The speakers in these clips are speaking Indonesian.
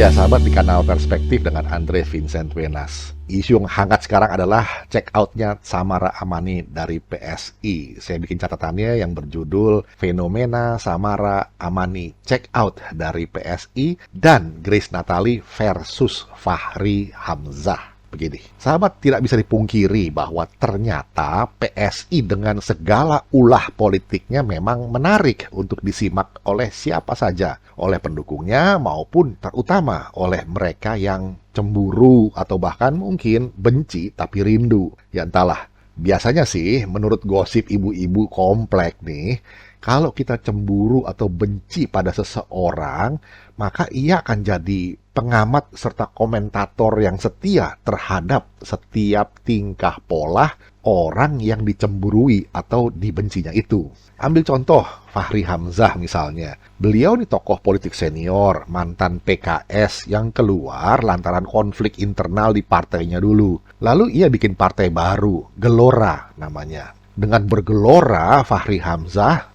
Ya, sahabat di kanal Perspektif dengan Andre Vincent Wenas. Isu yang hangat sekarang adalah check out-nya Samara Amani dari PSI. Saya bikin catatannya yang berjudul Fenomena Samara Amani check out dari PSI dan Grace Natali versus Fahri Hamzah. Begini, sahabat, tidak bisa dipungkiri bahwa ternyata PSI dengan segala ulah politiknya memang menarik untuk disimak oleh siapa saja, oleh pendukungnya maupun terutama oleh mereka yang cemburu atau bahkan mungkin benci tapi rindu. Ya entahlah, biasanya sih menurut gosip ibu-ibu komplek nih, kalau kita cemburu atau benci pada seseorang, maka ia akan jadi pengamat serta komentator yang setia terhadap setiap tingkah pola orang yang dicemburui atau dibencinya itu. Ambil contoh Fahri Hamzah misalnya. Beliau nih tokoh politik senior, mantan PKS yang keluar lantaran konflik internal di partainya dulu. Lalu ia bikin partai baru, Gelora namanya. Dengan bergelora, Fahri Hamzah,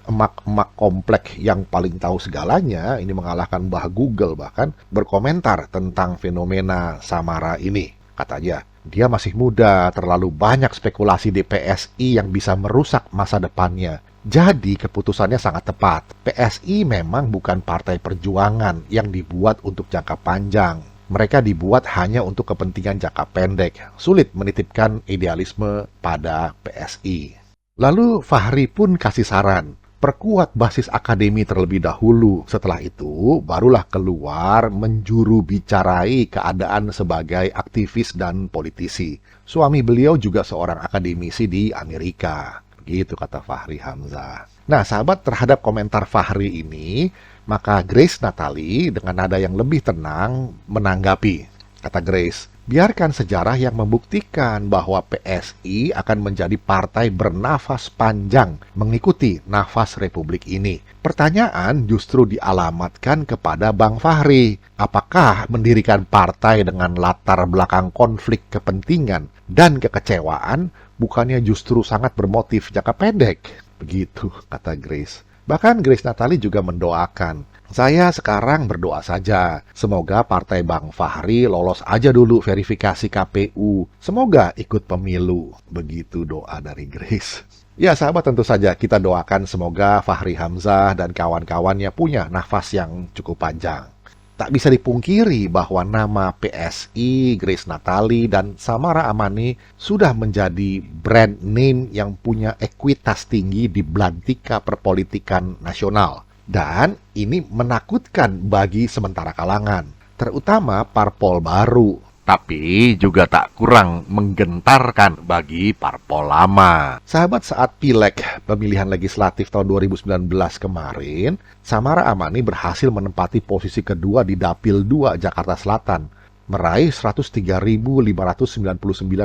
emak-emak komplek yang paling tahu segalanya, ini mengalahkan Mbah Google bahkan, berkomentar tentang fenomena Samara ini. Katanya, dia masih muda, terlalu banyak spekulasi di PSI yang bisa merusak masa depannya. Jadi keputusannya sangat tepat. PSI memang bukan partai perjuangan yang dibuat untuk jangka panjang. Mereka dibuat hanya untuk kepentingan jangka pendek. Sulit menitipkan idealisme pada PSI. Lalu Fahri pun kasih saran, perkuat basis akademi terlebih dahulu. Setelah itu, barulah keluar menjuru bicarai keadaan sebagai aktivis dan politisi. Suami beliau juga seorang akademisi di Amerika. Begitu kata Fahri Hamzah. Nah, sahabat, terhadap komentar Fahri ini, maka Grace Natali dengan nada yang lebih tenang menanggapi. Kata Grace, biarkan sejarah yang membuktikan bahwa PSI akan menjadi partai bernafas panjang mengikuti nafas Republik ini. Pertanyaan justru dialamatkan kepada Bang Fahri. Apakah mendirikan partai dengan latar belakang konflik kepentingan dan kekecewaan bukannya justru sangat bermotif jangka pendek? Begitu kata Grace. Bahkan Grace Natali juga mendoakan, saya sekarang berdoa saja, semoga partai Bang Fahri lolos aja dulu verifikasi KPU, semoga ikut pemilu. Begitu doa dari Grace. Ya sahabat, tentu saja kita doakan semoga Fahri Hamzah dan kawan-kawannya punya nafas yang cukup panjang. Tak bisa dipungkiri bahwa nama PSI, Grace Natali, dan Samara Amani sudah menjadi brand name yang punya ekuitas tinggi di belantika perpolitikan nasional. Dan ini menakutkan bagi sementara kalangan, terutama parpol baru. Tapi juga tak kurang menggentarkan bagi parpol lama. Sahabat, saat Pileg pemilihan legislatif tahun 2019 kemarin, Samara Amani berhasil menempati posisi kedua di Dapil 2 Jakarta Selatan, meraih 103.599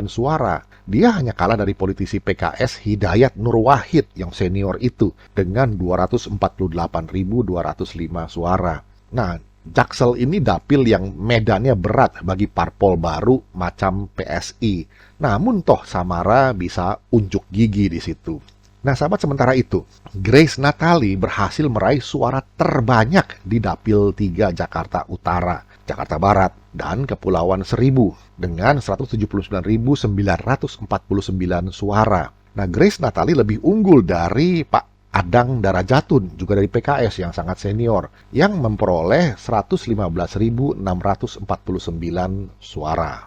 suara. Dia hanya kalah dari politisi PKS Hidayat Nur Wahid yang senior itu dengan 248.205 suara. Nah, Jaksel ini dapil yang medannya berat bagi parpol baru macam PSI. Namun toh Samara bisa unjuk gigi di situ. Nah sahabat, sementara itu, Grace Natali berhasil meraih suara terbanyak di Dapil 3 Jakarta Utara, Jakarta Barat, dan Kepulauan Seribu dengan 179.949 suara. Nah, Grace Natali lebih unggul dari Pak Adang Darajatun, juga dari PKS yang sangat senior, yang memperoleh 115.649 suara.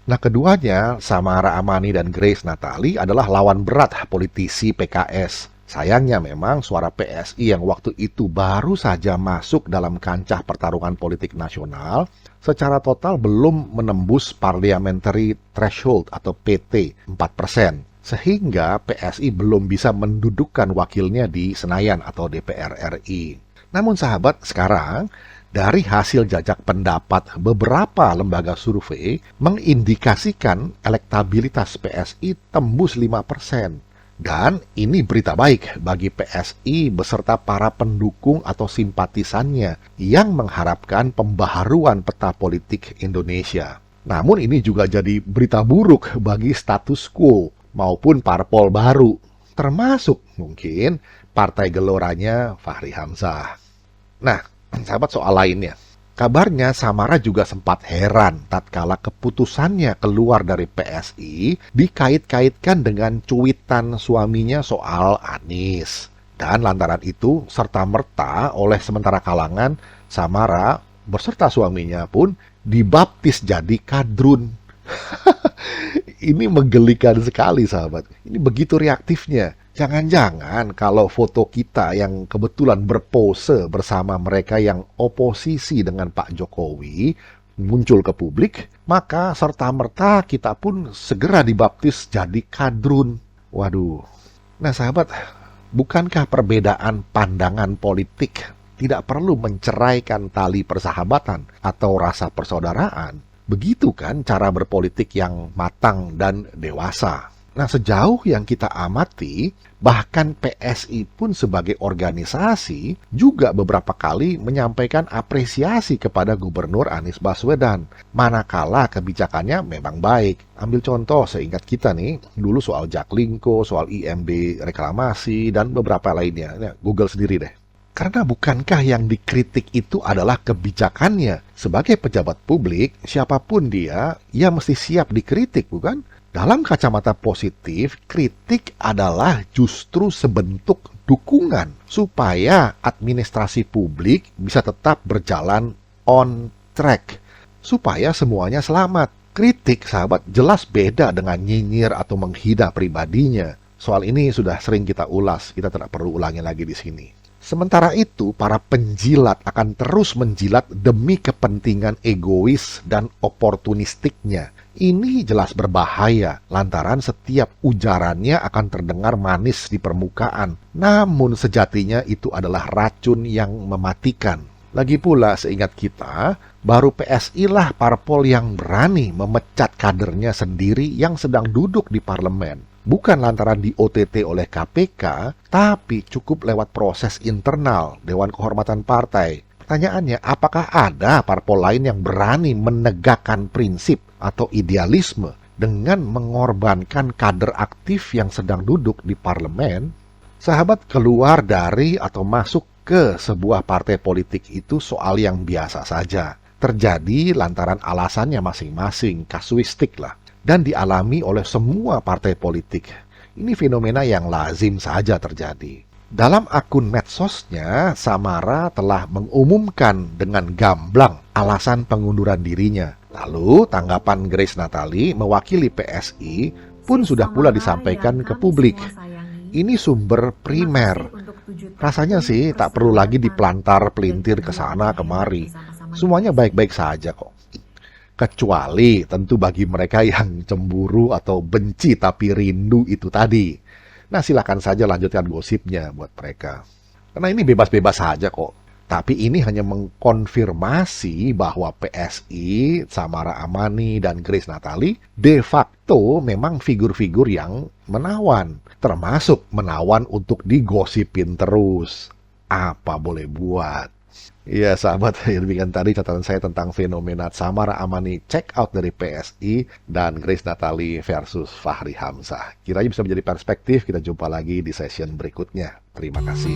Nah, keduanya, Samara Amani dan Grace Natali adalah lawan berat politisi PKS. Sayangnya memang suara PSI yang waktu itu baru saja masuk dalam kancah pertarungan politik nasional, secara total belum menembus parliamentary threshold atau PT 4%. Sehingga PSI belum bisa mendudukkan wakilnya di Senayan atau DPR RI. Namun sahabat, sekarang dari hasil jajak pendapat beberapa lembaga survei mengindikasikan elektabilitas PSI tembus 5%. Dan ini berita baik bagi PSI beserta para pendukung atau simpatisannya yang mengharapkan pembaharuan peta politik Indonesia. Namun ini juga jadi berita buruk bagi status quo maupun parpol baru, termasuk mungkin partai geloranya Fahri Hamzah. Nah, sahabat, soal lainnya. Kabarnya Samara juga sempat heran tatkala keputusannya keluar dari PSI dikait-kaitkan dengan cuitan suaminya soal Anies. Dan lantaran itu, serta-merta oleh sementara kalangan, Samara beserta suaminya pun dibaptis jadi kadrun. Ini menggelikan sekali, sahabat. Ini begitu reaktifnya. Jangan-jangan kalau foto kita yang kebetulan berpose bersama mereka yang oposisi dengan Pak Jokowi muncul ke publik, maka serta-merta kita pun segera dibaptis jadi kadrun. Waduh. Nah, sahabat, bukankah perbedaan pandangan politik tidak perlu menceraikan tali persahabatan atau rasa persaudaraan? Begitu kan cara berpolitik yang matang dan dewasa. Nah, sejauh yang kita amati, bahkan PSI pun sebagai organisasi juga beberapa kali menyampaikan apresiasi kepada Gubernur Anies Baswedan, manakala kebijakannya memang baik. Ambil contoh seingat kita nih, dulu soal Jaklingko, soal IMB reklamasi, dan beberapa lainnya. Nah, Google sendiri deh. Karena bukankah yang dikritik itu adalah kebijakannya? Sebagai pejabat publik, siapapun dia, ia mesti siap dikritik, bukan? Dalam kacamata positif, kritik adalah justru sebentuk dukungan supaya administrasi publik bisa tetap berjalan on track, supaya semuanya selamat. Kritik, sahabat, jelas beda dengan nyinyir atau menghina pribadinya. Soal ini sudah sering kita ulas, kita tidak perlu ulangi lagi di sini. Sementara itu, para penjilat akan terus menjilat demi kepentingan egois dan oportunistiknya. Ini jelas berbahaya, lantaran setiap ujarannya akan terdengar manis di permukaan. Namun sejatinya itu adalah racun yang mematikan. Lagi pula, seingat kita, baru PSI lah parpol yang berani memecat kadernya sendiri yang sedang duduk di parlemen. Bukan lantaran di OTT oleh KPK, tapi cukup lewat proses internal Dewan Kehormatan Partai. Pertanyaannya, apakah ada parpol lain yang berani menegakkan prinsip atau idealisme dengan mengorbankan kader aktif yang sedang duduk di parlemen? Sahabat, keluar dari atau masuk ke sebuah partai politik itu soal yang biasa saja. Terjadi lantaran alasannya masing-masing, kasuistik lah, dan dialami oleh semua partai politik. Ini fenomena yang lazim saja terjadi. Dalam akun medsosnya, Samara telah mengumumkan dengan gamblang alasan pengunduran dirinya. Lalu, tanggapan Grace Natali mewakili PSI pun sudah pula disampaikan ke publik. Ini sumber primer. Rasanya sih tak perlu lagi dipelantar-pelintir ke sana kemari. Semuanya baik-baik saja kok. Kecuali tentu bagi mereka yang cemburu atau benci tapi rindu itu tadi. Nah, silakan saja lanjutkan gosipnya buat mereka. Karena ini bebas-bebas saja kok. Tapi ini hanya mengkonfirmasi bahwa PSI, Samara Amani, dan Grace Natali de facto memang figur-figur yang menawan. Termasuk menawan untuk digosipin terus. Apa boleh buat? Iya, sahabat, demikian tadi catatan saya tentang fenomena Samara Amani check out dari PSI dan Grace Natali versus Fahri Hamzah. Kiranya bisa menjadi perspektif, kita jumpa lagi di session berikutnya. Terima kasih.